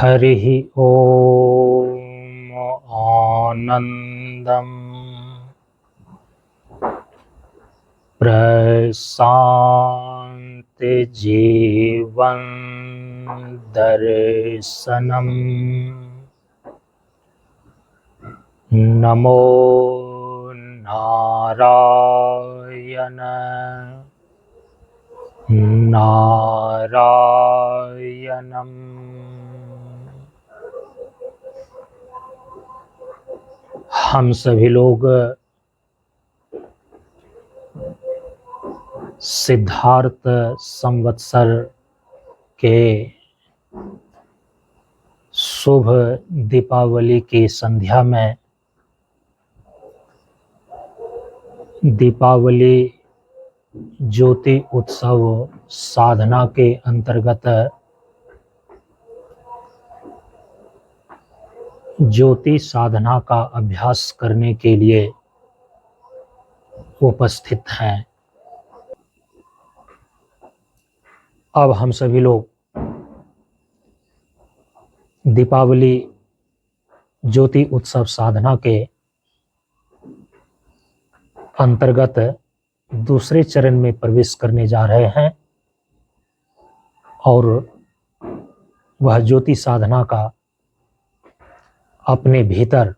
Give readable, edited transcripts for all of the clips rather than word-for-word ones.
हरिः ॐ आनन्दम् प्रशान्तिजीवन् दर्शनम् नमो नारायण नारायणम्। हम सभी लोग सिद्धार्थ संवत्सर के शुभ दीपावली की संध्या में दीपावली ज्योति उत्सव साधना के अंतर्गत ज्योति साधना का अभ्यास करने के लिए उपस्थित हैं। अब हम सभी लोग दीपावली ज्योति उत्सव साधना के अंतर्गत दूसरे चरण में प्रवेश करने जा रहे हैं और वह ज्योति साधना का अपने भीतर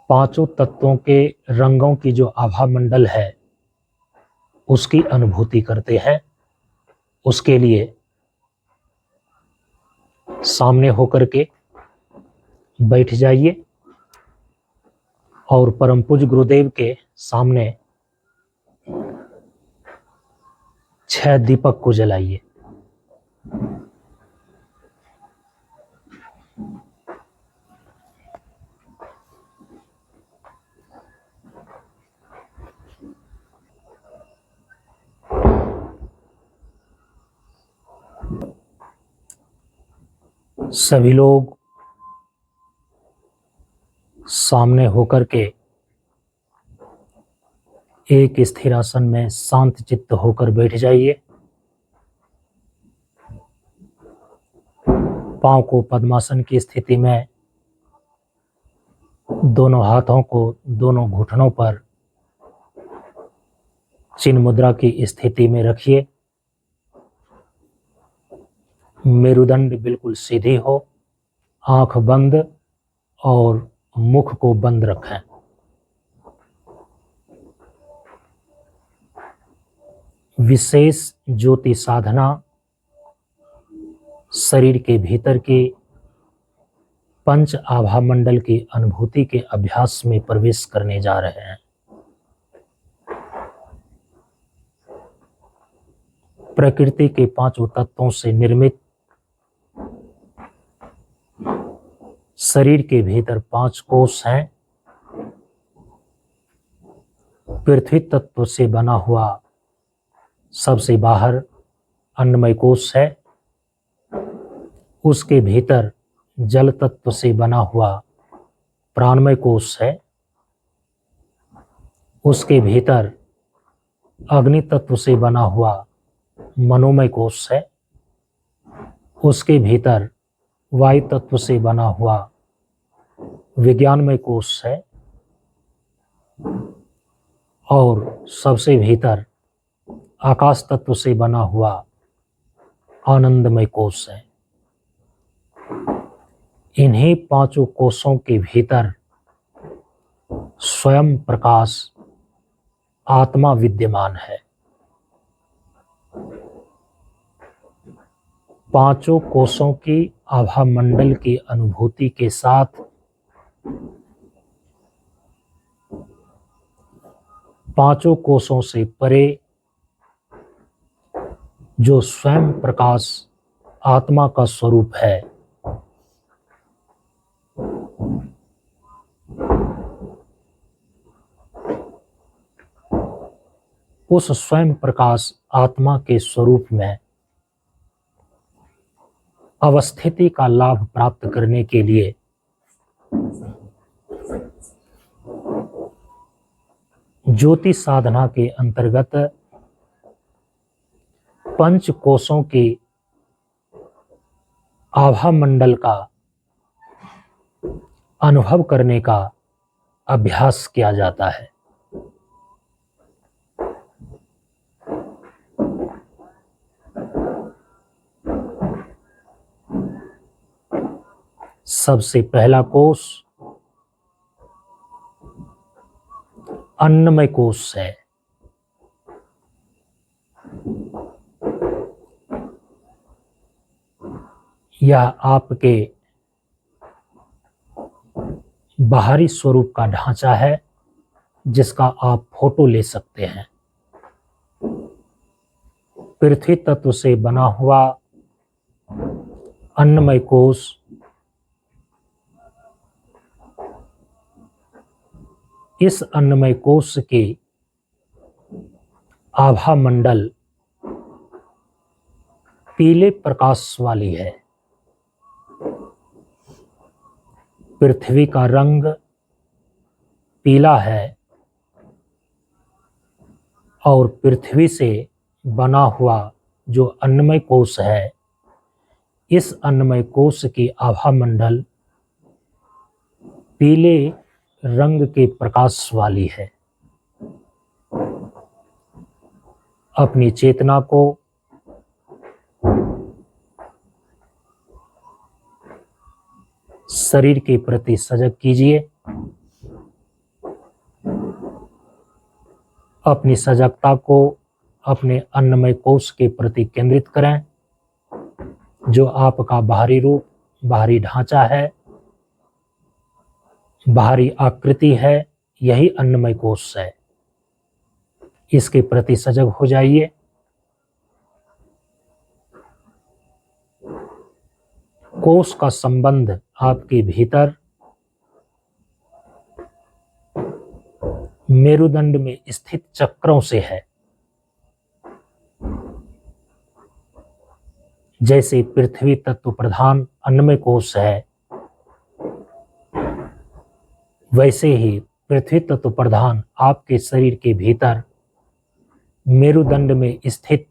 पांचों तत्वों के रंगों की जो आभा मंडल है उसकी अनुभूति करते हैं। उसके लिए सामने होकर के बैठ जाइए और परम पूज्य गुरुदेव के सामने 6 दीपक को जलाइए। सभी लोग सामने होकर के एक स्थिर आसन में शांत चित्त होकर बैठ जाइए। पांव को पद्मासन की स्थिति में, दोनों हाथों को दोनों घुटनों पर चिन्ह मुद्रा की स्थिति में रखिए। मेरुदंड बिल्कुल सीधी हो, आंख बंद और मुख को बंद रखें। विशेष ज्योति साधना शरीर के भीतर की पंच आभा मंडल की अनुभूति के अभ्यास में प्रवेश करने जा रहे हैं। प्रकृति के पांचों तत्वों से निर्मित शरीर के भीतर 5 कोष हैं। पृथ्वी तत्व से बना हुआ सबसे बाहर अन्नमय कोष है। उसके भीतर जल तत्व से बना हुआ प्राणमय कोष है। उसके भीतर अग्नि तत्व से बना हुआ मनोमय कोष है। उसके भीतर वायु तत्व से बना हुआ विज्ञानमय कोष है और सबसे भीतर आकाश तत्व से बना हुआ आनंदमय कोष है। इन्हीं 5 कोषों के भीतर स्वयं प्रकाश आत्मा विद्यमान है। 5 कोषों की आभा मंडल की अनुभूति के साथ 5 कोषों से परे जो स्वयं प्रकाश आत्मा का स्वरूप है, उस स्वयं प्रकाश आत्मा के स्वरूप में अवस्थिति का लाभ प्राप्त करने के लिए ज्योति साधना के अंतर्गत 5 कोषों की आभा मंडल का अनुभव करने का अभ्यास किया जाता है। सबसे पहला कोष अन्नमय कोष है। यह आपके बाहरी स्वरूप का ढांचा है जिसका आप फोटो ले सकते हैं। पृथ्वी तत्व से बना हुआ अन्नमय कोष इस अन्नमय कोष के आभा मंडल पीले प्रकाश वाली है। पृथ्वी का रंग पीला है और पृथ्वी से बना हुआ जो अन्नमय कोष है, इस अन्नमय कोष की आभा मंडल पीले रंग के प्रकाश वाली है। अपनी चेतना को शरीर के प्रति सजग कीजिए। अपनी सजगता को अपने अन्नमय कोष के प्रति केंद्रित करें, जो आपका बाहरी रूप, बाहरी ढांचा है, बाहरी आकृति है। यही अन्नमय कोष है। इसके प्रति सजग हो जाइए। कोष का संबंध आपके भीतर मेरुदंड में स्थित चक्रों से है। जैसे पृथ्वी तत्व प्रधान अन्नमय कोष है, वैसे ही पृथ्वी तत्व प्रधान आपके शरीर के भीतर मेरुदंड में स्थित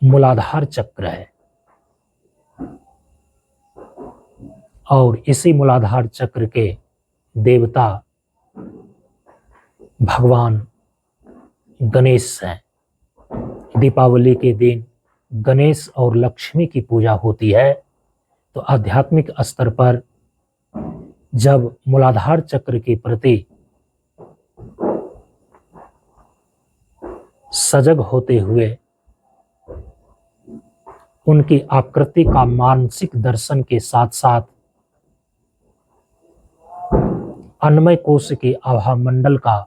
मूलाधार चक्र है। और इसी मूलाधार चक्र के देवता भगवान गणेश हैं। दीपावली के दिन गणेश और लक्ष्मी की पूजा होती है। तो आध्यात्मिक स्तर पर जब मूलाधार चक्र के प्रति सजग होते हुए उनकी आकृति का मानसिक दर्शन के साथ साथ अन्नमय कोष के आभा मंडल का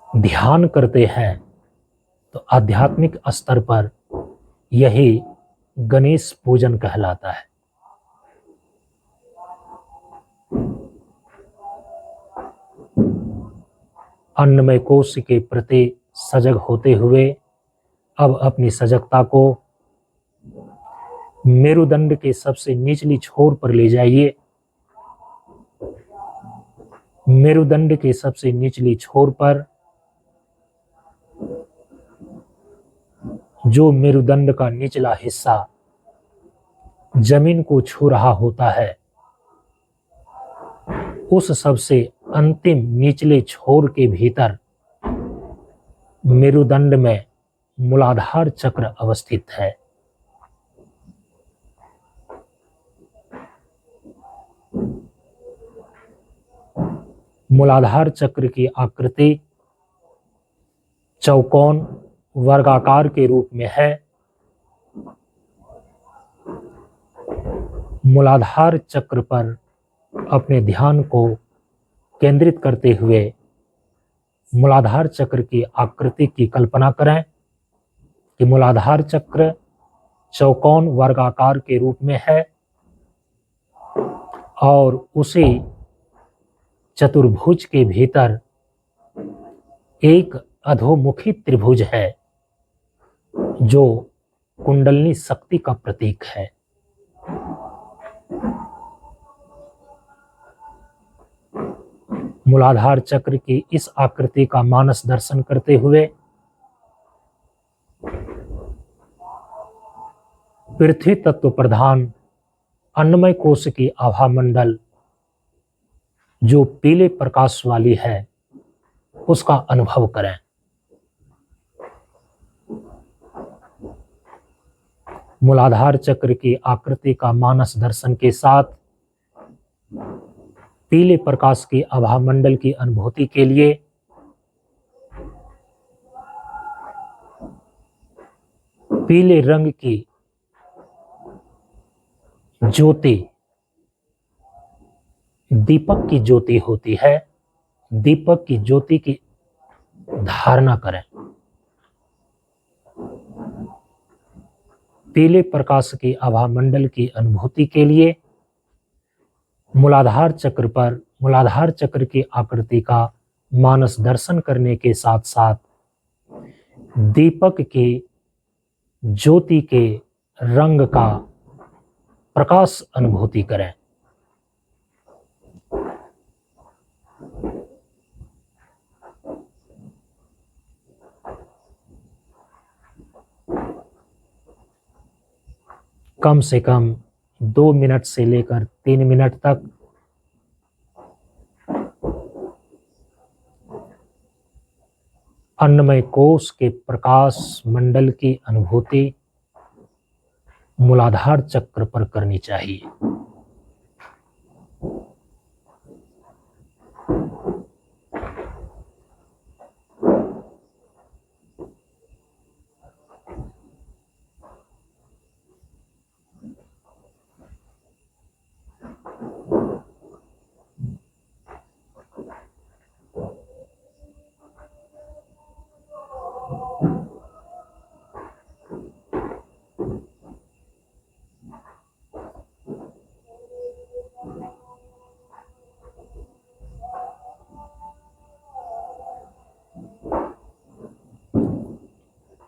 ध्यान करते हैं, तो आध्यात्मिक स्तर पर यही गणेश पूजन कहलाता है। अन्नमय कोष के प्रति सजग होते हुए अब अपनी सजगता को मेरुदंड के सबसे निचली छोर पर ले जाइए। मेरुदंड के सबसे निचली छोर पर जो मेरुदंड का निचला हिस्सा जमीन को छू रहा होता है, उस सबसे अंतिम निचले छोर के भीतर मेरुदंड में मूलाधार चक्र अवस्थित है। मूलाधार चक्र की आकृति चौकोन वर्गाकार के रूप में है। मूलाधार चक्र पर अपने ध्यान को केंद्रित करते हुए मूलाधार चक्र की आकृति की कल्पना करें कि मूलाधार चक्र चौकोन वर्गाकार के रूप में है और उसी चतुर्भुज के भीतर एक अधोमुखी त्रिभुज है जो कुंडलिनी शक्ति का प्रतीक है। मूलाधार चक्र की इस आकृति का मानस दर्शन करते हुए पृथ्वी तत्व प्रधान अन्नमय कोश की आभा मंडल जो पीले प्रकाश वाली है उसका अनुभव करें। मूलाधार चक्र की आकृति का मानस दर्शन के साथ पीले प्रकाश की आभा मंडल की अनुभूति के लिए पीले रंग की ज्योति दीपक की ज्योति होती है, दीपक की ज्योति की धारणा करें। पीले प्रकाश की आभा मंडल की अनुभूति के लिए मूलाधार चक्र की आकृति का मानस दर्शन करने के साथ साथ दीपक की ज्योति के रंग का प्रकाश अनुभूति करें। कम से कम 2 मिनट से लेकर 3 मिनट तक अन्नमय कोश के प्रकाश मंडल की अनुभूति मूलाधार चक्र पर करनी चाहिए।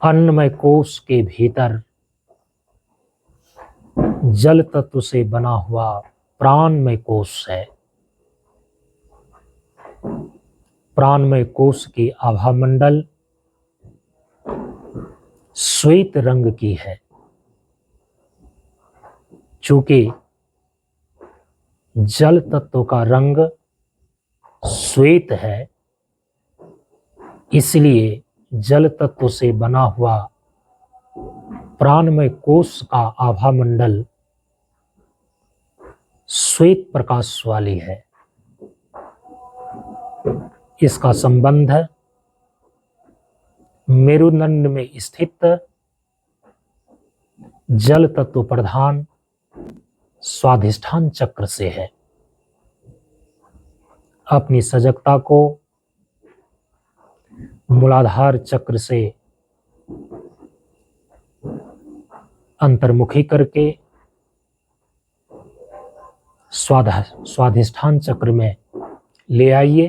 अन्नमय कोश के भीतर जल तत्व से बना हुआ प्राणमय कोश है। प्राणमय कोश की आभा मंडल श्वेत रंग की है। चूंकि जल तत्व का रंग श्वेत है, इसलिए जल तत्व से बना हुआ प्राणमय कोश का आभा मंडल श्वेत प्रकाश वाली है। इसका संबंध मेरुदंड में स्थित जल तत्व प्रधान स्वाधिष्ठान चक्र से है। अपनी सजगता को मूलाधार चक्र से अंतर्मुखी करके स्वाधिष्ठान चक्र में ले आइए।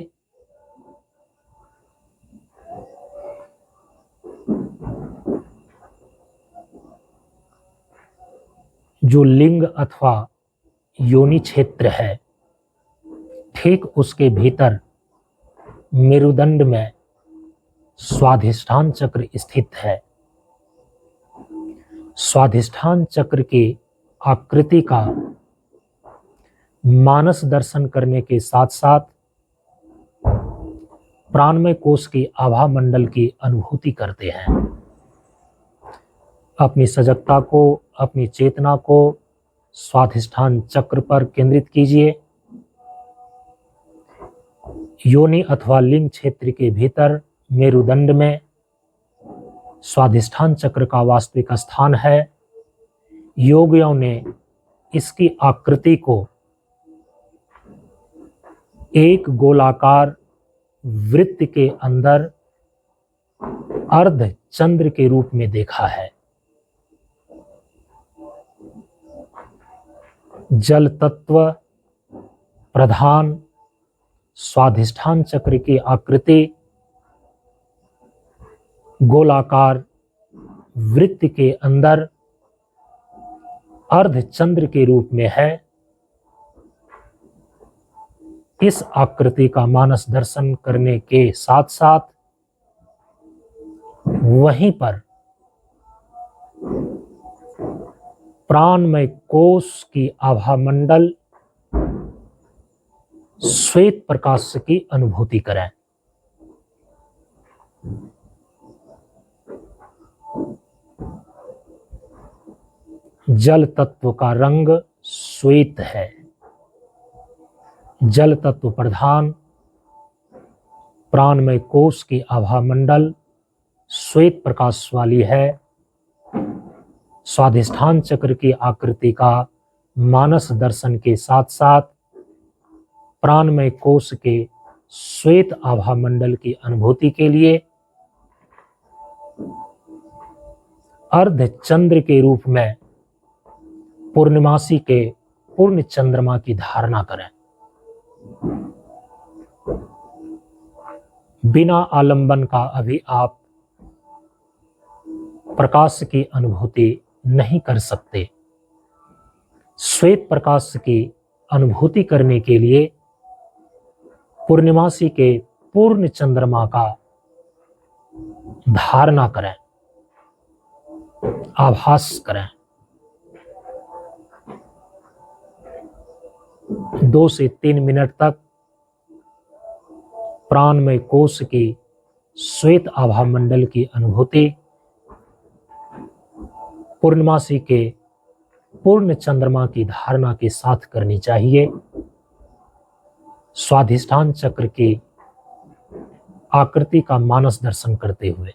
जो लिंग अथवा योनि क्षेत्र है, ठीक उसके भीतर मेरुदंड में स्वाधिष्ठान चक्र स्थित है। स्वाधिष्ठान चक्र की आकृति का मानस दर्शन करने के साथ साथ प्राणमय कोश की आभा मंडल की अनुभूति करते हैं। अपनी सजगता को, अपनी चेतना को स्वाधिष्ठान चक्र पर केंद्रित कीजिए। योनि अथवा लिंग क्षेत्र के भीतर मेरुदंड में स्वाधिष्ठान चक्र का वास्तविक स्थान है। योगियों ने इसकी आकृति को एक गोलाकार वृत्त के अंदर अर्ध चंद्र के रूप में देखा है। जल तत्व प्रधान स्वाधिष्ठान चक्र की आकृति गोलाकार वृत्त के अंदर अर्ध चंद्र के रूप में है। इस आकृति का मानस दर्शन करने के साथ साथ वहीं पर प्राणमय कोश की आभा मंडल श्वेत प्रकाश की अनुभूति करें। जल तत्व का रंग श्वेत है। जल तत्व प्रधान प्राणमय कोश की आभा मंडल श्वेत प्रकाश वाली है। स्वाधिष्ठान चक्र की आकृति का मानस दर्शन के साथ साथ प्राणमय कोश के श्वेत आभा मंडल की अनुभूति के लिए अर्ध चंद्र के रूप में पूर्णिमासी के पूर्ण चंद्रमा की धारणा करें। बिना आलंबन का अभी आप प्रकाश की अनुभूति नहीं कर सकते। श्वेत प्रकाश की अनुभूति करने के लिए पूर्णिमासी के पूर्ण चंद्रमा का धारणा करें, आभास करें। 2 से 3 मिनट तक प्राणमय कोश की श्वेत आभा मंडल की अनुभूति पूर्णिमासी के पूर्ण चंद्रमा की धारणा के साथ करनी चाहिए। स्वाधिष्ठान चक्र की आकृति का मानस दर्शन करते हुए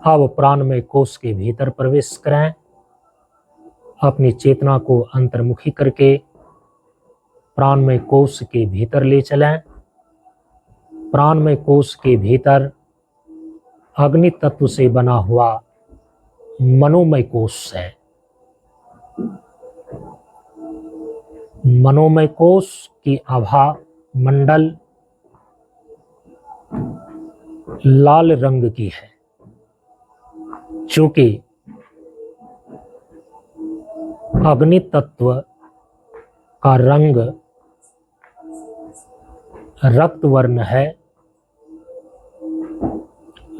अब प्राणमय कोश के भीतर प्रवेश करें। अपनी चेतना को अंतर्मुखी करके प्राणमय कोश के भीतर ले चलें। प्राणमय कोश के भीतर अग्नि तत्व से बना हुआ मनोमय कोश है। मनोमय कोश की आभा मंडल लाल रंग की है। चूंकि अग्नि तत्व का रंग रक्त वर्ण है,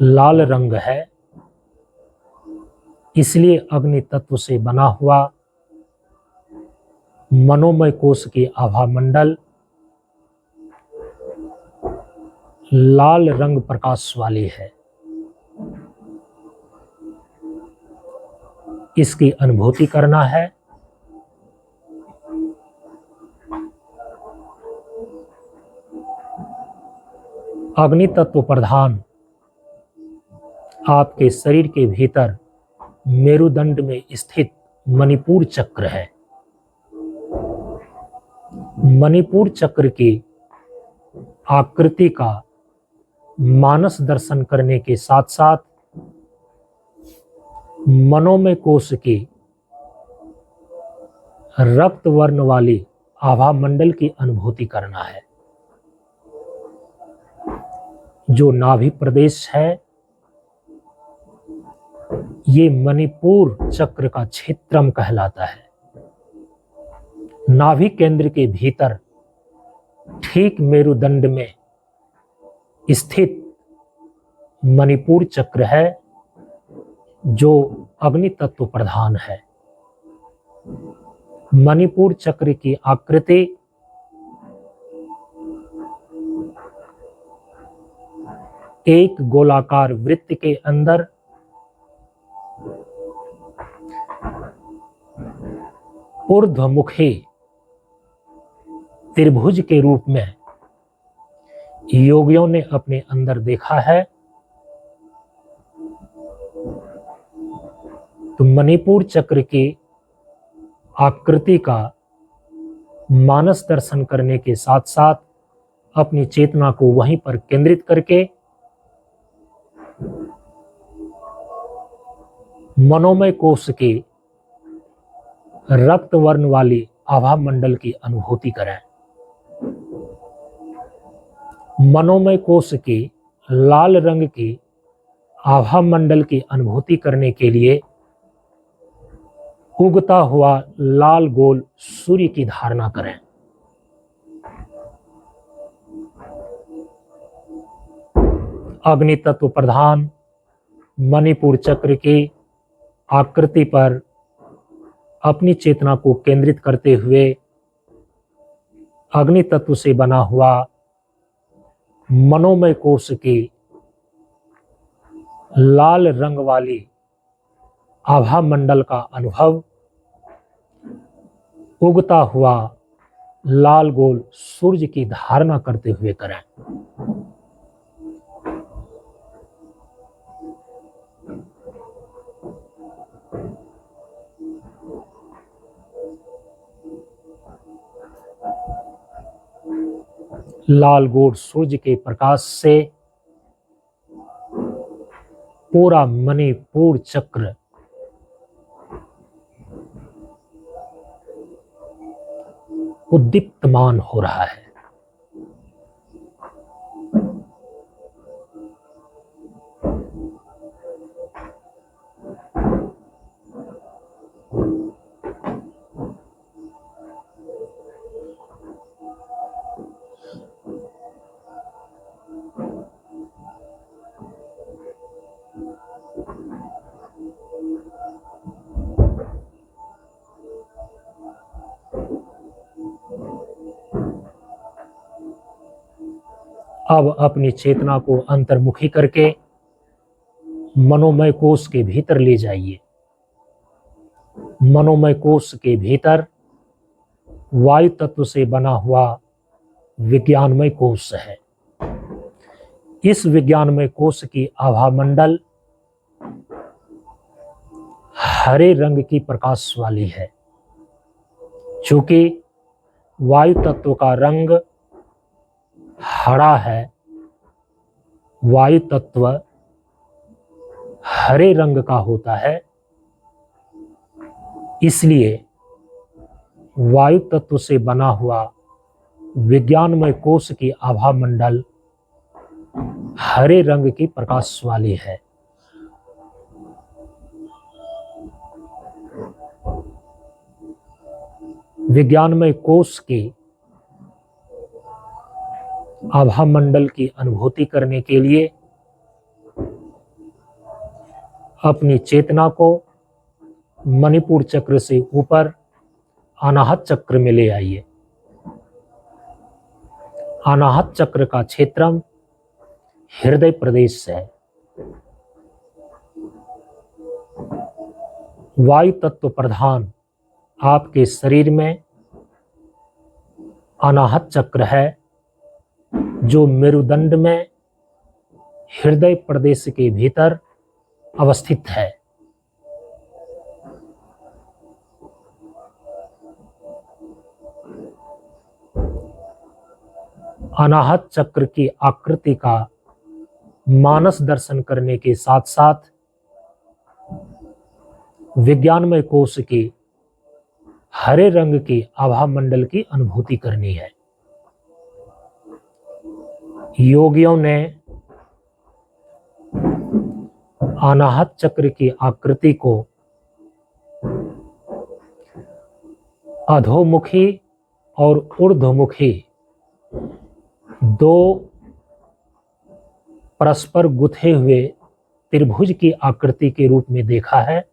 लाल रंग है, इसलिए अग्नि तत्व से बना हुआ मनोमय कोश की आभा मंडल लाल रंग प्रकाश वाली है। इसकी अनुभूति करना है। अग्नि तत्व प्रधान आपके शरीर के भीतर मेरुदंड में स्थित मणिपुर चक्र है। मणिपुर चक्र की आकृति का मानस दर्शन करने के साथ साथ मनोमय कोश की रक्त वर्ण वाली आभा मंडल की अनुभूति करना है। जो नाभि प्रदेश है, ये मणिपुर चक्र का क्षेत्रम कहलाता है। नाभि केंद्र के भीतर ठीक मेरुदंड में स्थित मणिपुर चक्र है, जो अग्नि तत्व प्रधान है। मणिपुर चक्र की आकृति एक गोलाकार वृत्त के अंदर ऊर्ध्वमुखी त्रिभुज के रूप में योगियों ने अपने अंदर देखा है। तो मणिपुर चक्र की आकृति का मानस दर्शन करने के साथ साथ अपनी चेतना को वहीं पर केंद्रित करके मनोमय कोश के रक्त वर्ण वाली आभा मंडल की अनुभूति करें। मनोमय कोश के लाल रंग की आभा मंडल की अनुभूति करने के लिए उगता हुआ लाल गोल सूर्य की धारणा करें। अग्नि तत्व प्रधान मणिपुर चक्र की आकृति पर अपनी चेतना को केंद्रित करते हुए अग्नि तत्व से बना हुआ मनोमय कोश की लाल रंग वाली आभा मंडल का अनुभव उगता हुआ लाल गोल सूर्य की धारणा करते हुए करें। लाल गोल सूर्य के प्रकाश से पूरा मणिपुर चक्र उद्दीप्तमान हो रहा है। अब अपनी चेतना को अंतर्मुखी करके मनोमय कोश के भीतर ले जाइए। मनोमय कोश के भीतर वायु तत्व से बना हुआ विज्ञानमय कोश है। इस विज्ञानमय कोश की आभा मंडल हरे रंग की प्रकाश वाली है। चूंकि वायु तत्व का रंग हरा है, वायु तत्व हरे रंग का होता है, इसलिए वायु तत्व से बना हुआ विज्ञानमय कोश की आभा मंडल हरे रंग की प्रकाश वाली है। विज्ञानमय कोश की आभा मंडल की अनुभूति करने के लिए अपनी चेतना को मणिपुर चक्र से ऊपर अनाहत चक्र में ले आइए। अनाहत चक्र का क्षेत्रम हृदय प्रदेश है। वायु तत्व प्रधान आपके शरीर में अनाहत चक्र है, जो मेरुदंड में हृदय प्रदेश के भीतर अवस्थित है। अनाहत चक्र की आकृति का मानस दर्शन करने के साथ साथ विज्ञानमय कोश की हरे रंग की आभा मंडल की अनुभूति करनी है। योगियों ने अनाहत चक्र की आकृति को अधोमुखी और ऊर्ध्वमुखी दो परस्पर गुथे हुए त्रिभुज की आकृति के रूप में देखा है।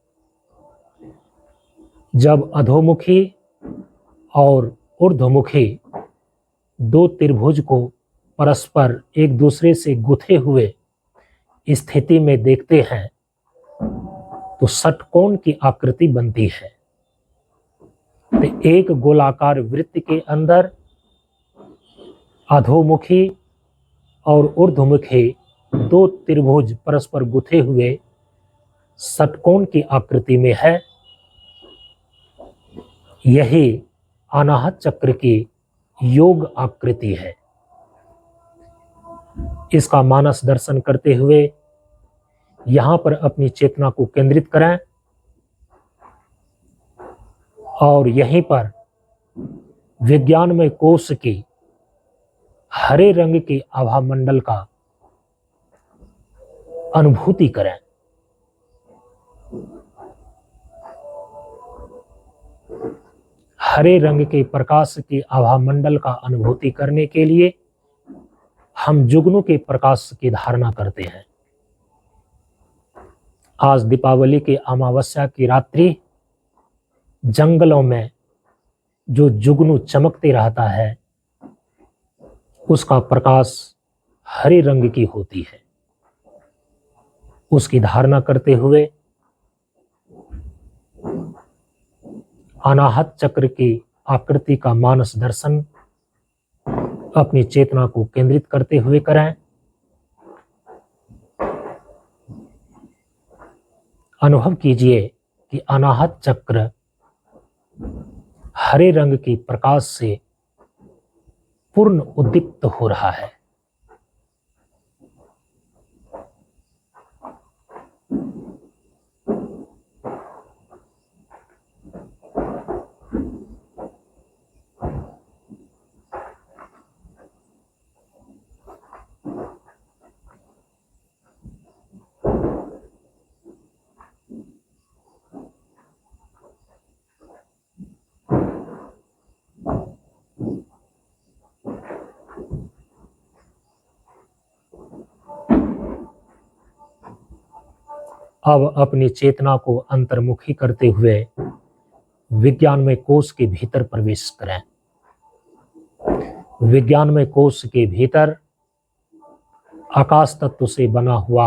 जब अधोमुखी और ऊर्ध्वमुखी दो त्रिभुज को परस्पर एक दूसरे से गुथे हुए स्थिति में देखते हैं तो षटकोण की आकृति बनती है। तो एक गोलाकार वृत्त के अंदर अधोमुखी और ऊर्ध्वमुखी दो त्रिभुज परस्पर गुथे हुए षटकोण की आकृति में है। यही अनाहत चक्र की योग आकृति है। इसका मानस दर्शन करते हुए यहाँ पर अपनी चेतना को केंद्रित करें और यहीं पर विज्ञानमय कोश के हरे रंग के आभा मंडल का अनुभूति करें। हरे रंग के प्रकाश के आभा मंडल का अनुभूति करने के लिए हम जुगनू के प्रकाश की धारणा करते हैं। आज दीपावली के अमावस्या की रात्रि जंगलों में जो जुगनू चमकते रहता है उसका प्रकाश हरे रंग की होती है। उसकी धारणा करते हुए अनाहत चक्र की आकृति का मानस दर्शन अपनी चेतना को केंद्रित करते हुए करें। अनुभव कीजिए कि अनाहत चक्र हरे रंग की प्रकाश से पूर्ण उद्दीप्त हो रहा है। अब अपनी चेतना को अंतर्मुखी करते हुए विज्ञान में कोश के भीतर प्रवेश करें। विज्ञान में कोश के भीतर आकाश तत्व से बना हुआ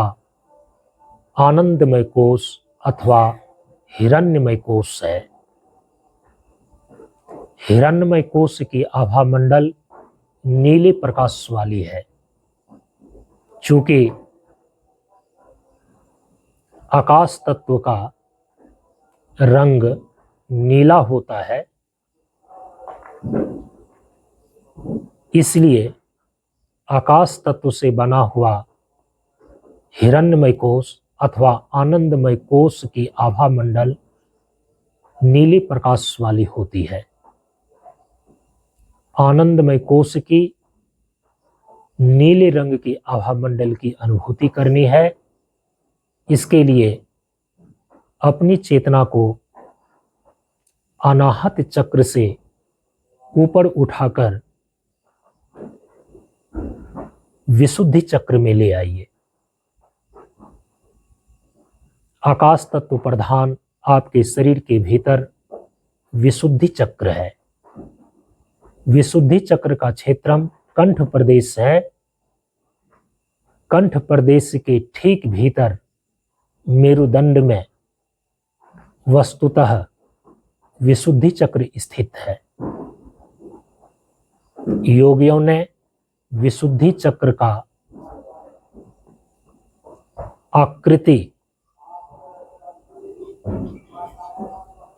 आनंदमय कोश अथवा हिरण्यमय कोश है। हिरण्यमय कोश की आभा मंडल नीले प्रकाश वाली है। चूंकि आकाश तत्व का रंग नीला होता है, इसलिए आकाश तत्व से बना हुआ हिरण्यमय कोश अथवा आनंदमय कोश की आभा मंडल नीले प्रकाश वाली होती है। आनंदमय कोश की नीले रंग की आभा मंडल की अनुभूति करनी है। इसके लिए अपनी चेतना को अनाहत चक्र से ऊपर उठाकर विशुद्धि चक्र में ले आइए। आकाश तत्व प्रधान आपके शरीर के भीतर विशुद्धि चक्र है। विशुद्धि चक्र का क्षेत्रम कंठ प्रदेश है। कंठ प्रदेश के ठीक भीतर मेरुदंड में वस्तुतः विशुद्धि चक्र स्थित है। योगियों ने विशुद्धि चक्र का आकृति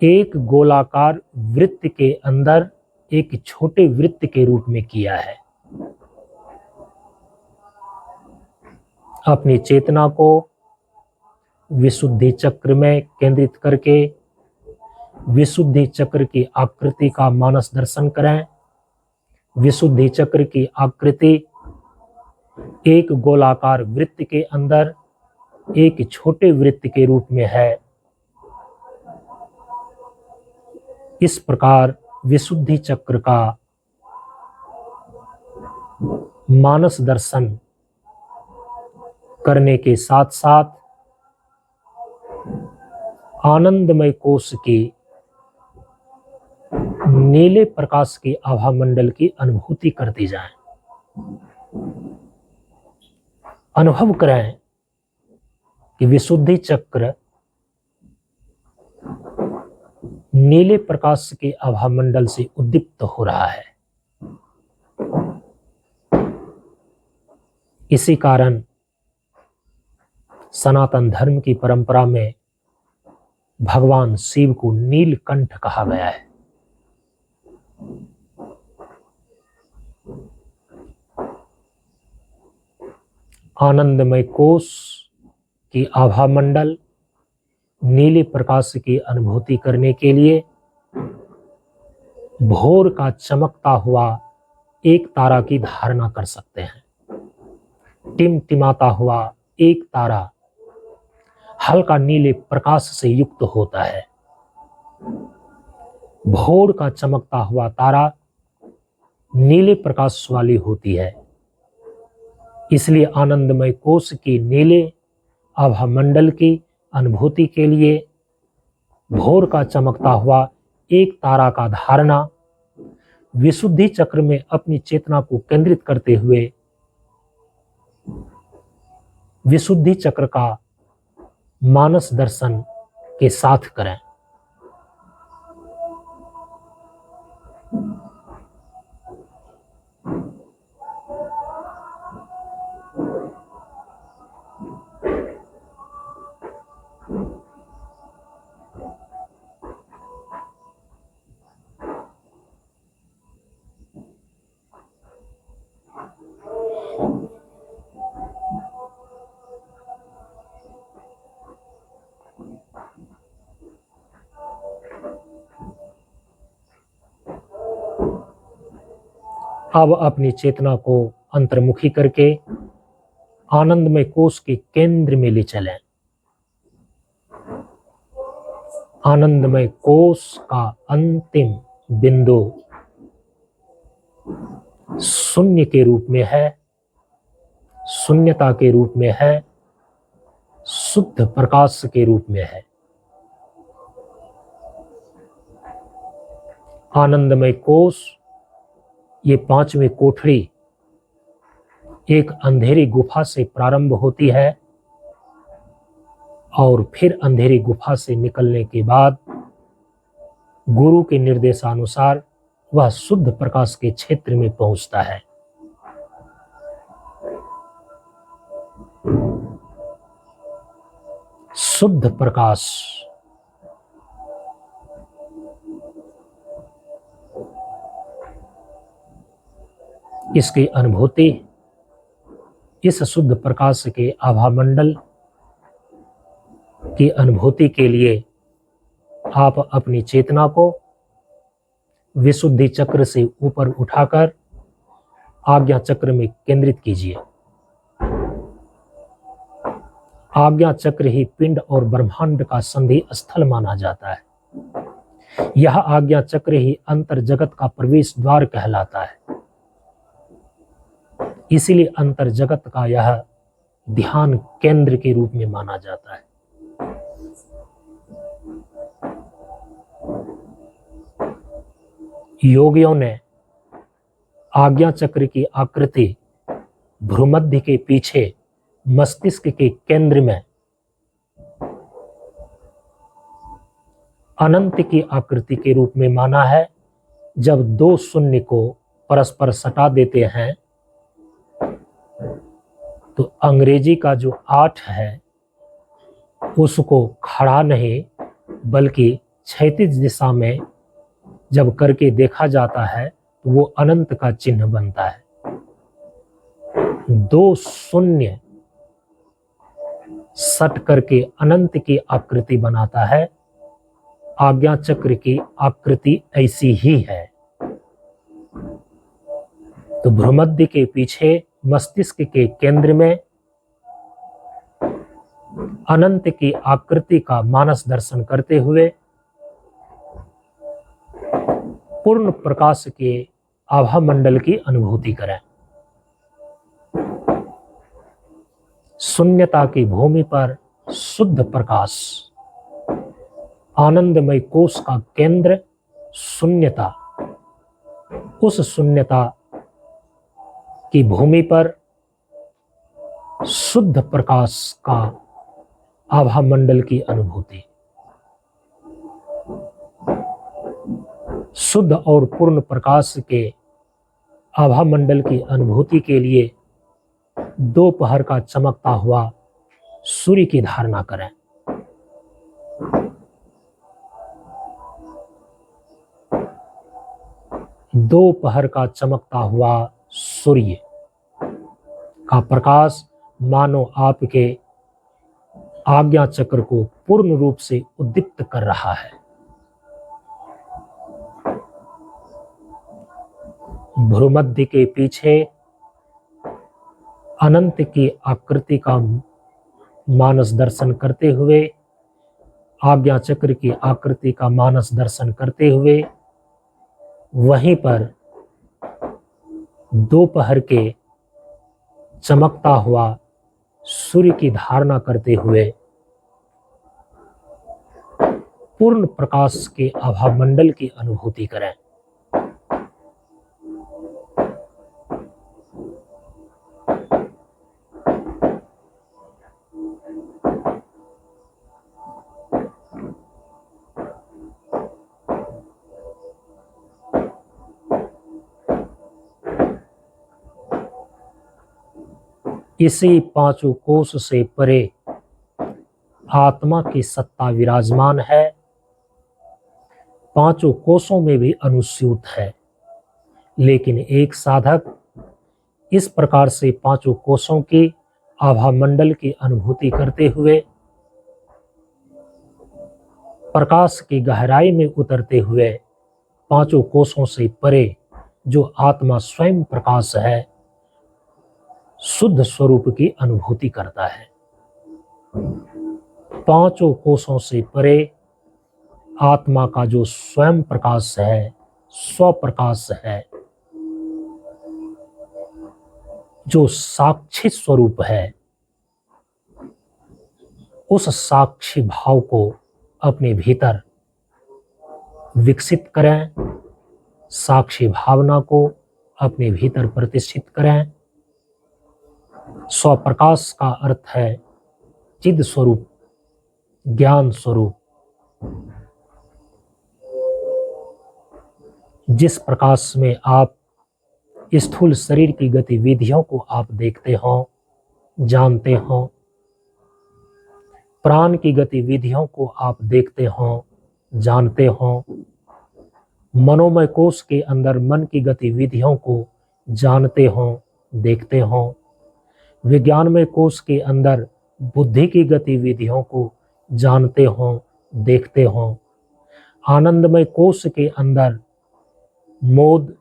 एक गोलाकार वृत्त के अंदर एक छोटे वृत्त के रूप में किया है। अपनी चेतना को विशुद्धि चक्र में केंद्रित करके विशुद्धि चक्र की आकृति का मानस दर्शन करें। विशुद्धि चक्र की आकृति एक गोलाकार वृत्त के अंदर एक छोटे वृत्त के रूप में है। इस प्रकार विशुद्धि चक्र का मानस दर्शन करने के साथ साथ आनंदमय कोश की नीले प्रकाश के आभा मंडल की अनुभूति करते जाएं। अनुभव करें कि विशुद्धि चक्र नीले प्रकाश के आभा मंडल से उद्दीप्त हो रहा है। इसी कारण सनातन धर्म की परंपरा में भगवान शिव को नीलकंठ कहा गया है। आनंदमय कोश की आभा मंडल नीले प्रकाश की अनुभूति करने के लिए भोर का चमकता हुआ एक तारा की धारणा कर सकते हैं। टिमटिमाता हुआ एक तारा हल्का नीले प्रकाश से युक्त होता है। भोर का चमकता हुआ तारा नीले प्रकाश वाली होती है। इसलिए आनंदमय कोश की नीले आभामंडल की अनुभूति के लिए भोर का चमकता हुआ एक तारा का धारणा विशुद्धि चक्र में अपनी चेतना को केंद्रित करते हुए विशुद्धि चक्र का मानस दर्शन के साथ करें। अब अपनी चेतना को अंतर्मुखी करके आनंदमय कोश के केंद्र में ले चलें। आनंदमय कोश का अंतिम बिंदु शून्य के रूप में है, शून्यता के रूप में है, शुद्ध प्रकाश के रूप में है। आनंदमय कोश ये पांचवी कोठरी एक अंधेरी गुफा से प्रारंभ होती है और फिर अंधेरी गुफा से निकलने के बाद गुरु के निर्देशानुसार वह शुद्ध प्रकाश के क्षेत्र में पहुंचता है। शुद्ध प्रकाश इसकी अनुभूति, इस शुद्ध प्रकाश के आभामंडल की अनुभूति के लिए आप अपनी चेतना को विशुद्धि चक्र से ऊपर उठाकर आज्ञा चक्र में केंद्रित कीजिए। आज्ञा चक्र ही पिंड और ब्रह्मांड का संधि स्थल माना जाता है। यह आज्ञा चक्र ही अंतर जगत का प्रवेश द्वार कहलाता है। इसीलिए अंतर जगत का यह ध्यान केंद्र के रूप में माना जाता है। योगियों ने आज्ञा चक्र की आकृति भ्रूमध्य के पीछे मस्तिष्क के केंद्र में अनंत की आकृति के रूप में माना है। जब दो शून्य को परस्पर सटा देते हैं तो अंग्रेजी का जो 8 है उसको खड़ा नहीं बल्कि क्षैतिज दिशा में जब करके देखा जाता है तो वो अनंत का चिन्ह बनता है। दो शून्य सट करके अनंत की आकृति बनाता है। आज्ञा चक्र की आकृति ऐसी ही है। तो भ्रूमध्य के पीछे मस्तिष्क के केंद्र में अनंत की आकृति का मानस दर्शन करते हुए पूर्ण प्रकाश के आभामंडल की अनुभूति करें। शून्यता की भूमि पर शुद्ध प्रकाश, आनंदमय कोश का केंद्र शून्यता, उस शून्यता की भूमि पर शुद्ध प्रकाश का आभामंडल की अनुभूति। शुद्ध और पूर्ण प्रकाश के आभामंडल की अनुभूति के लिए दोपहर का चमकता हुआ सूर्य की धारणा करें। दोपहर का चमकता हुआ सूर्य का प्रकाश मानो आपके आज्ञा चक्र को पूर्ण रूप से उद्दीप्त कर रहा है। भ्रूमध्य के पीछे अनंत की आकृति का मानस दर्शन करते हुए, आज्ञा चक्र की आकृति का मानस दर्शन करते हुए, वहीं पर दोपहर के चमकता हुआ सूर्य की धारणा करते हुए पूर्ण प्रकाश के आभा मंडल की अनुभूति करें। इसी पांचों कोष से परे आत्मा की सत्ता विराजमान है, पांचों कोषों में भी अनुस्यूत है। लेकिन एक साधक इस प्रकार से पांचों कोषों की आभा मंडल की अनुभूति करते हुए, प्रकाश की गहराई में उतरते हुए, पांचों कोषों से परे जो आत्मा स्वयं प्रकाश है, शुद्ध स्वरूप की अनुभूति करता है। पांचों कोषों से परे आत्मा का जो स्वयं प्रकाश है, स्वप्रकाश है, जो साक्षी स्वरूप है, उस साक्षी भाव को अपने भीतर विकसित करें, साक्षी भावना को अपने भीतर प्रतिष्ठित करें। स्वप्रकाश का अर्थ है चिद स्वरूप, ज्ञान स्वरूप। जिस प्रकाश में आप स्थूल शरीर की गतिविधियों को आप देखते हो, जानते हो, प्राण की गतिविधियों को आप देखते हो, जानते हो, मनोमय कोश के अंदर मन की गतिविधियों को जानते हो, देखते हो, विज्ञानमय कोश के अंदर बुद्धि की गतिविधियों को जानते हो, देखते हो, आनंदमय कोश के अंदर मोद,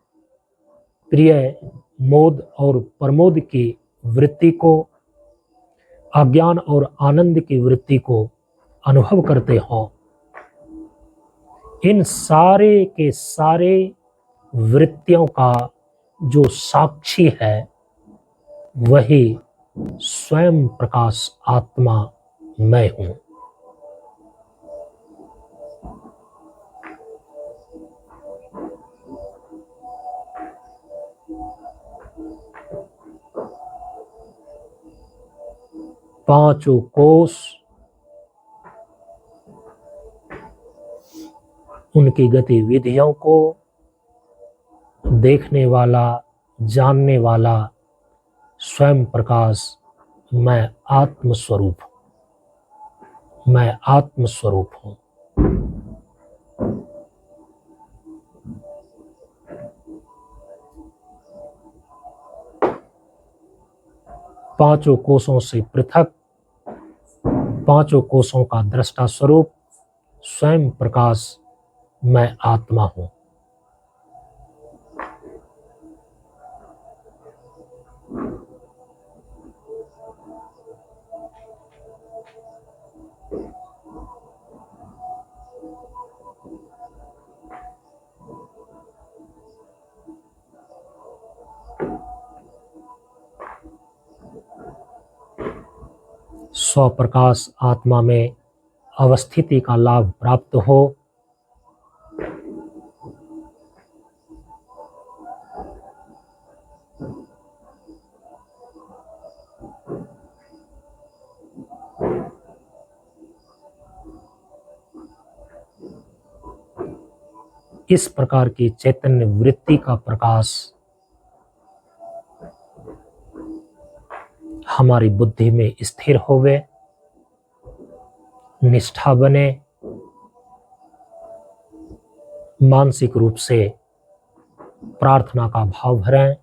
प्रिय, मोद और प्रमोद की वृत्ति को, अज्ञान और आनंद की वृत्ति को अनुभव करते हो। इन सारे के सारे वृत्तियों का जो साक्षी है, वही स्वयं प्रकाश आत्मा मैं हूं। पांचों कोष, उनकी गतिविधियों को देखने वाला, जानने वाला स्वयं प्रकाश मैं आत्मस्वरूप, मैं आत्मस्वरूप हूं। पांचों कोषों से पृथक, पांचों कोषों का दृष्टा स्वरूप स्वयं प्रकाश मैं आत्मा हूं। स्वप्रकाश आत्मा में अवस्थिति का लाभ प्राप्त हो, इस प्रकार की चैतन्य वृत्ति का प्रकाश हमारी बुद्धि में स्थिर होवे, निष्ठा बने, मानसिक रूप से प्रार्थना का भाव भरें,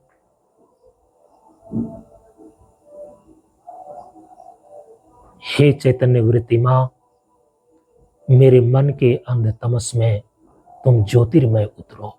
हे चैतन्य वृत्ति मां, मेरे मन के अंध तमस में तुम ज्योतिर्मय उतरो।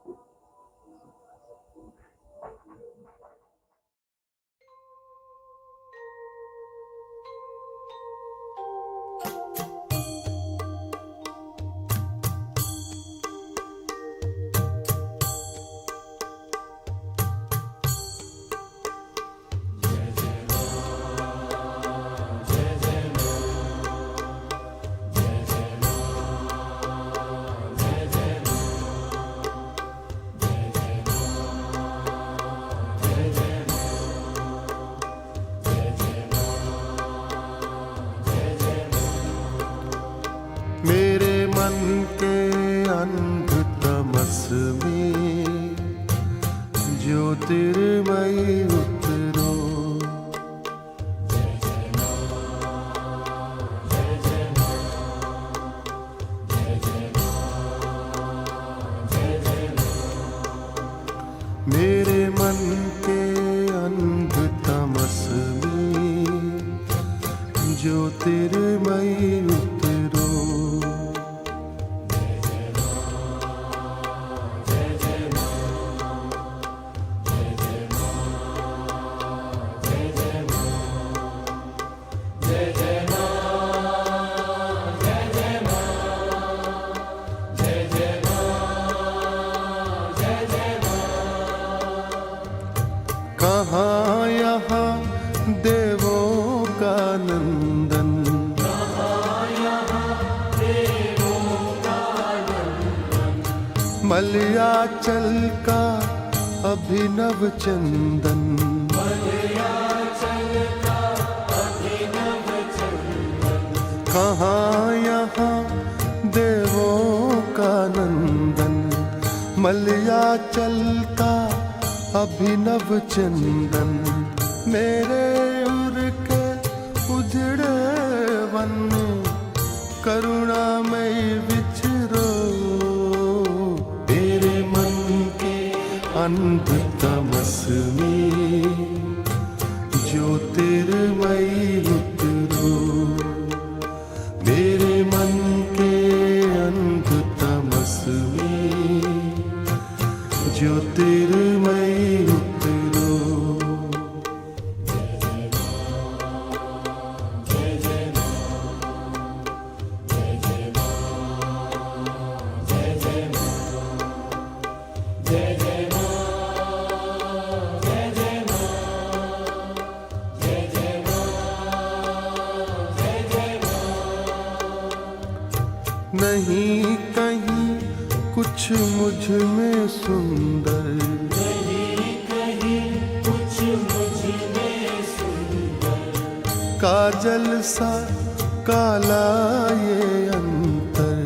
तमस में ज्योतिर्मयी उतरो। मेरे मन के अंध तमस में ज्योतिर्मयी उतरो। कहाँ यहाँ देवों का नंदन, मलयाचल का अभिनव चंदन। कहाँ यहाँ देवों का नंदन, मलयाचल का अभिनव चंदन। मेरे उर के उजड़े वन में करुणामय विचरो। मेरे मन के अंध तमस में ज्योतिर्मयी उतरो। मेरे मन के अंध तमस में ज्योतिर्मयी उतरो। नहीं कहीं कुछ मुझ में सुंदर, काजल सा काला ये अंतर।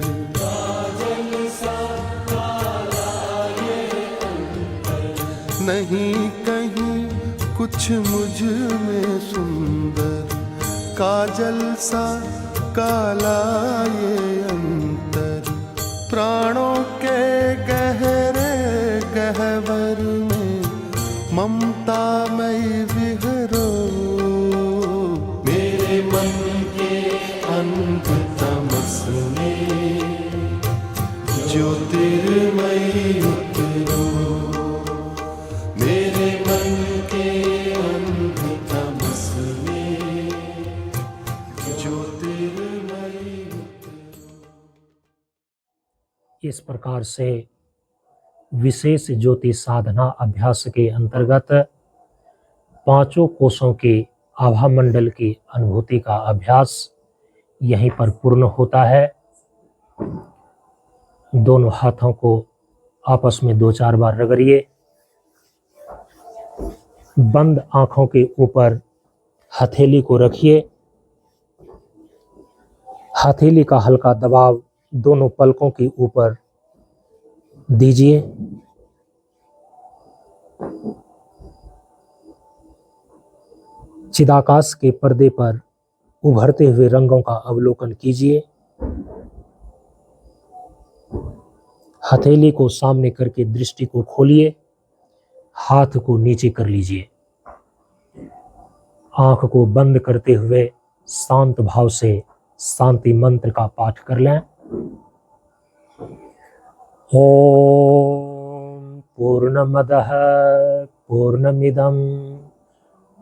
नहीं कहीं कुछ मुझ में सुंदर, काजल सा काला ये अंतर। प्राणों के गहरे गहवर में ममतामय विहरो। मेरे मन के अंध तमस में ज्योतिर्मयी उतरो। मेरे मन के अंध तमस में ज्योतिर्मयी उतरो। इस प्रकार से विशेष ज्योति साधना अभ्यास के अंतर्गत पांचों कोशों के आभा मंडल की अनुभूति का अभ्यास यहीं पर पूर्ण होता है। दोनों हाथों को आपस में 2-4 बार रगड़िए। बंद आंखों के ऊपर हथेली को रखिए। हथेली का हल्का दबाव दोनों पलकों के ऊपर दीजिए। चिदाकाश के पर्दे पर उभरते हुए रंगों का अवलोकन कीजिए। हथेली को सामने करके दृष्टि को खोलिए। हाथ को नीचे कर लीजिए। आंख को बंद करते हुए शांत भाव से शांति मंत्र का पाठ कर लें। ओम पूर्णमदः पूर्णमिदं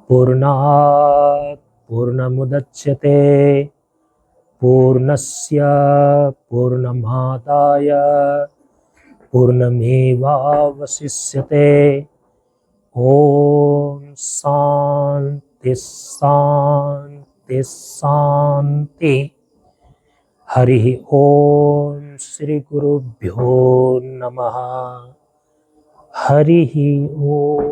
पूर्णात् पूर्णमुदच्यते पूर्णस्य पूर्णमादाय पूर्णमेवावशिष्यते। ओम शांति शांति शांति। हरि ओम श्री गुरुभ्यो नमः। हरि ओम।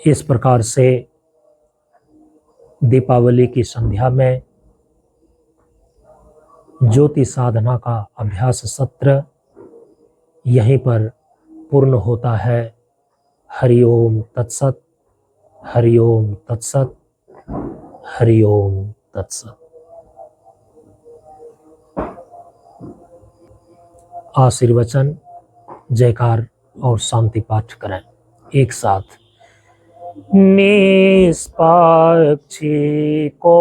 इस प्रकार से दीपावली की संध्या में ज्योति साधना का अभ्यास सत्र यहीं पर पूर्ण होता है। हरिओम तत्सत, हरिओम तत्सत, हरिओम तत्सत। आशीर्वचन, जयकार और शांति पाठ करें एक साथ। निष्पक्षी को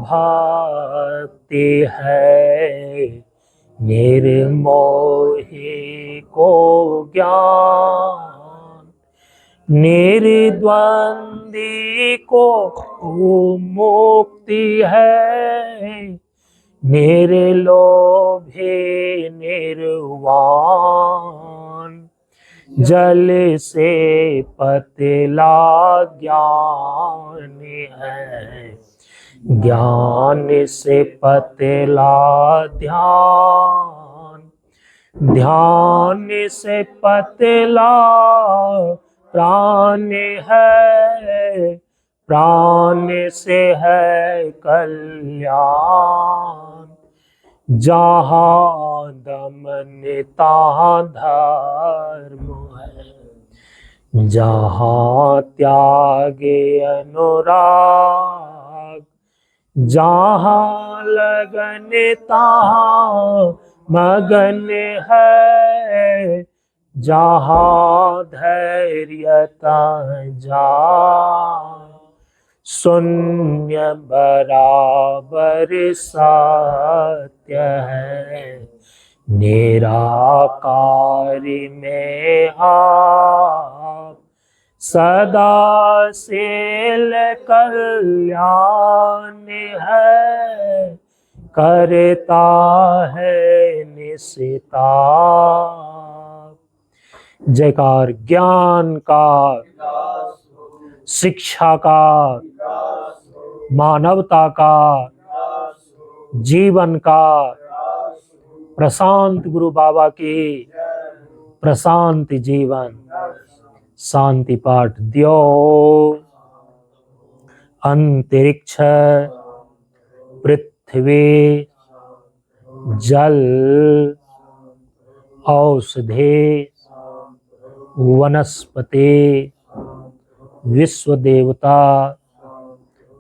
भक्ति है, निर्मोही को ज्ञान, निर्द्वंदी को मुक्ति है, निर्लोभी निर्वाण। जल से पतला ज्ञान है, ज्ञान से पतला ध्यान, ध्यान से पतला प्राण है, प्राण से है कल्याण। जहाँ दमन तहाँ धर्म है, जहाँ त्यागे अनुराग, जहाँ लगन तहाँ मगन है, जहाँ धैर्य तहाँ जान। शून्य बराबर सत्य है, निराकारी में आप सदा शील कल्याण है, करता है निशिताप। जयकार ज्ञान का, शिक्षा का, मानवता का, जीवन का, प्रशांत गुरु बाबा की प्रशांत जीवन। शांति पाठ द्यो। अंतरिक्ष, पृथ्वी, जल, औषधि, वनस्पति, विश्व देवता,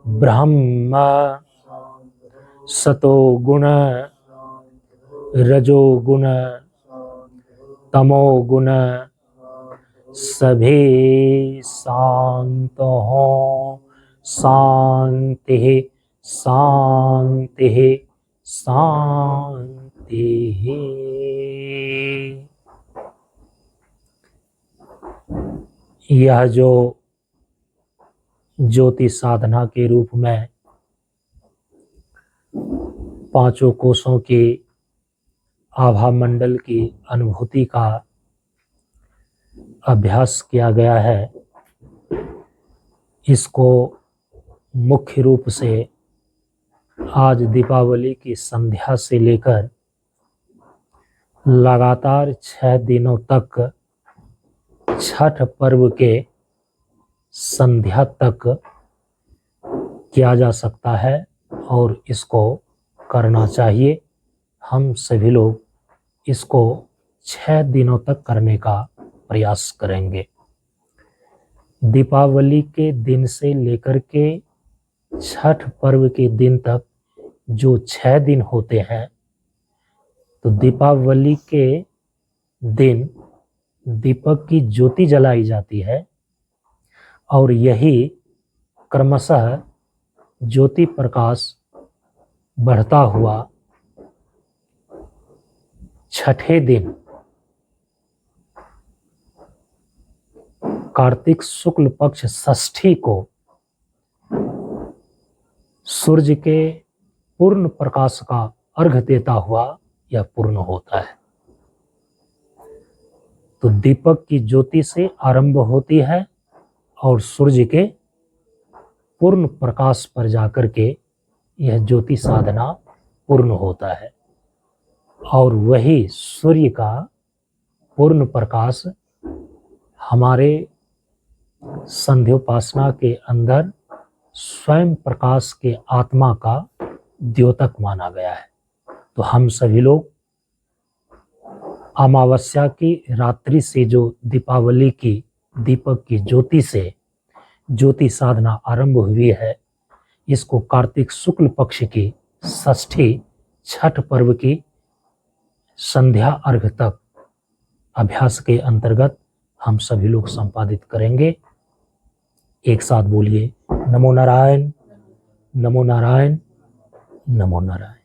ब्रह्म, सतोगुण, रजोगुण, तमोगुण, सभी शांत हों। शांति शांति शांति। यह जो ज्योति साधना के रूप में पांचों कोशों के आभा मंडल की अनुभूति का अभ्यास किया गया है, इसको मुख्य रूप से आज दीपावली की संध्या से लेकर लगातार 6 दिनों तक छठ पर्व के संध्या तक किया जा सकता है और इसको करना चाहिए। हम सभी लोग इसको 6 दिनों तक करने का प्रयास करेंगे। दीपावली के दिन से लेकर के छठ पर्व के दिन तक जो 6 दिन होते हैं, तो दीपावली के दिन दीपक की ज्योति जलाई जाती है और यही क्रमशः ज्योति प्रकाश बढ़ता हुआ छठे दिन कार्तिक शुक्ल पक्ष षष्ठी को सूर्य के पूर्ण प्रकाश का अर्घ देता हुआ यह पूर्ण होता है। तो दीपक की ज्योति से आरंभ होती है और सूर्य के पूर्ण प्रकाश पर जाकर के यह ज्योति साधना पूर्ण होता है और वही सूर्य का पूर्ण प्रकाश हमारे संध्योपासना के अंदर स्वयं प्रकाश के आत्मा का द्योतक माना गया है। तो हम सभी लोग अमावस्या की रात्रि से जो दीपावली की दीपक की ज्योति से ज्योति साधना आरंभ हुई है, इसको कार्तिक शुक्ल पक्ष की षष्ठी छठ पर्व की संध्या अर्घ तक अभ्यास के अंतर्गत हम सभी लोग संपादित करेंगे। एक साथ बोलिए, नमो नारायण, नमो नारायण, नमो नारायण।